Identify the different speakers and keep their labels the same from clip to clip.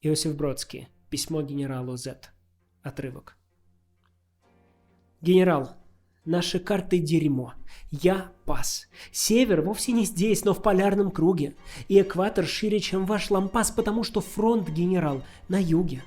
Speaker 1: Иосиф Бродский. Письмо генералу Z. Отрывок. Генерал, наши карты дерьмо. Я пас. Север вовсе не здесь, но в полярном круге. И экватор шире, чем ваш лампас, потому что фронт, генерал, на юге.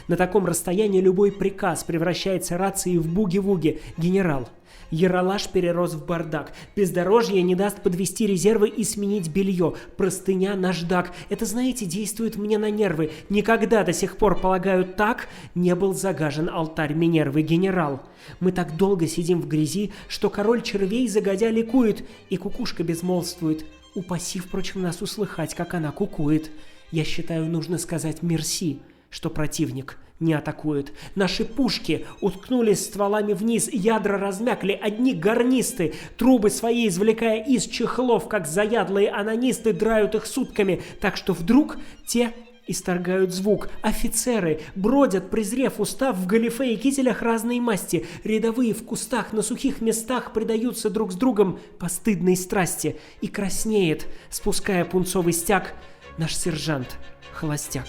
Speaker 1: На таком расстоянии любой приказ превращается рацией в буги-вуги. Генерал, яролаж перерос в бардак. Бездорожье не даст подвести резервы и сменить белье. Простыня наждак. Это, знаете, действует мне на нервы. Никогда до сих пор, полагаю, так не был загажен алтарь Минервы, генерал. Мы так долго сидим в грязи, что король червей загодя ликует, и кукушка безмолвствует. Упаси, впрочем, нас услыхать, как она кукует. Я считаю, нужно сказать «мерси», что противник не атакует. Наши пушки уткнулись стволами вниз, ядра размякли, одни гарнисты, трубы свои извлекая из чехлов, как заядлые анонисты, драют их сутками, так что вдруг те исторгают звук. Офицеры бродят, презрев устав, в галифе и кителях разной масти. Рядовые в кустах на сухих местах предаются друг с другом постыдной страсти. И краснеет, спуская пунцовый стяг, наш сержант холостяк.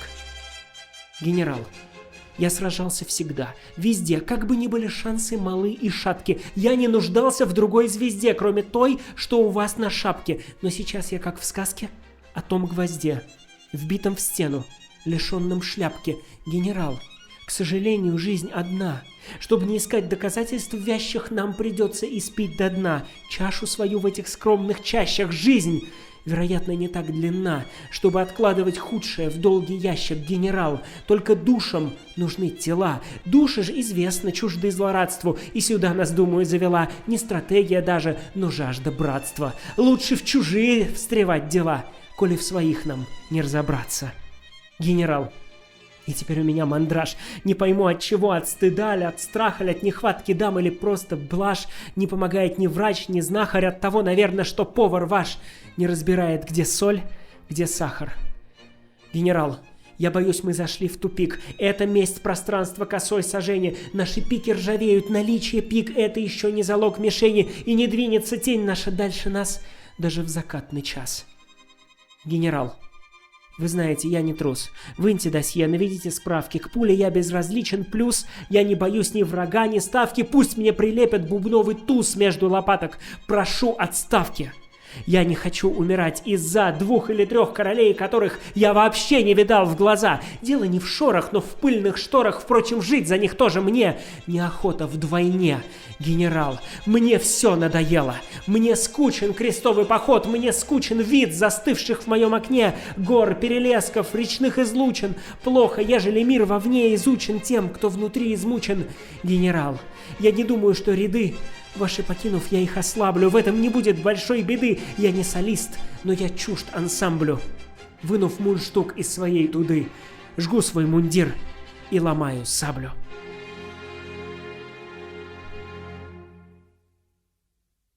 Speaker 1: Генерал, я сражался всегда, везде, как бы ни были шансы малы и шатки. Я не нуждался в другой звезде, кроме той, что у вас на шапке. Но сейчас я как в сказке о том гвозде, вбитом в стену, лишенном шляпки. Генерал, к сожалению, жизнь одна. Чтобы не искать доказательств вящих, нам придется испить до дна чашу свою в этих скромных чащах. Жизнь, вероятно, не так длинна, чтобы откладывать худшее в долгий ящик, генерал. Только душам нужны тела. Души же, известно, чужды злорадству. И сюда нас, думаю, завела не стратегия даже, но жажда братства. Лучше в чужие встревать дела, коли в своих нам не разобраться. Генерал, и теперь у меня мандраж. Не пойму от чего, от стыда ли, от страха ли, от нехватки дам или просто блажь. Не помогает ни врач, ни знахарь, от того, наверное, что повар ваш не разбирает, где соль, где сахар. Генерал, я боюсь, мы зашли в тупик. Это месть пространства косой сажени. Наши пики ржавеют, наличие пик — это еще не залог мишени. И не двинется тень наша дальше нас даже в закатный час. Генерал, вы знаете, я не трус. Выньте досье, наведите справки. К пуле я безразличен, плюс я не боюсь ни врага, ни ставки. Пусть мне прилепят бубновый туз между лопаток. Прошу отставки. Я не хочу умирать из-за 2 или 3 королей, которых я вообще не видал в глаза. Дело не в шорах, но в пыльных шторах. Впрочем, жить за них тоже мне неохота вдвойне. Генерал, мне все надоело. Мне скучен крестовый поход, мне скучен вид застывших в моем окне гор, перелесков, речных излучин. Плохо, ежели мир вовне изучен тем, кто внутри измучен. Генерал, я не думаю, что ряды ваши покинув, я их ослаблю. В этом не будет большой беды. Я не солист, но я чужд ансамблю. Вынув мундштук из своей туды, жгу свой мундир и ломаю саблю.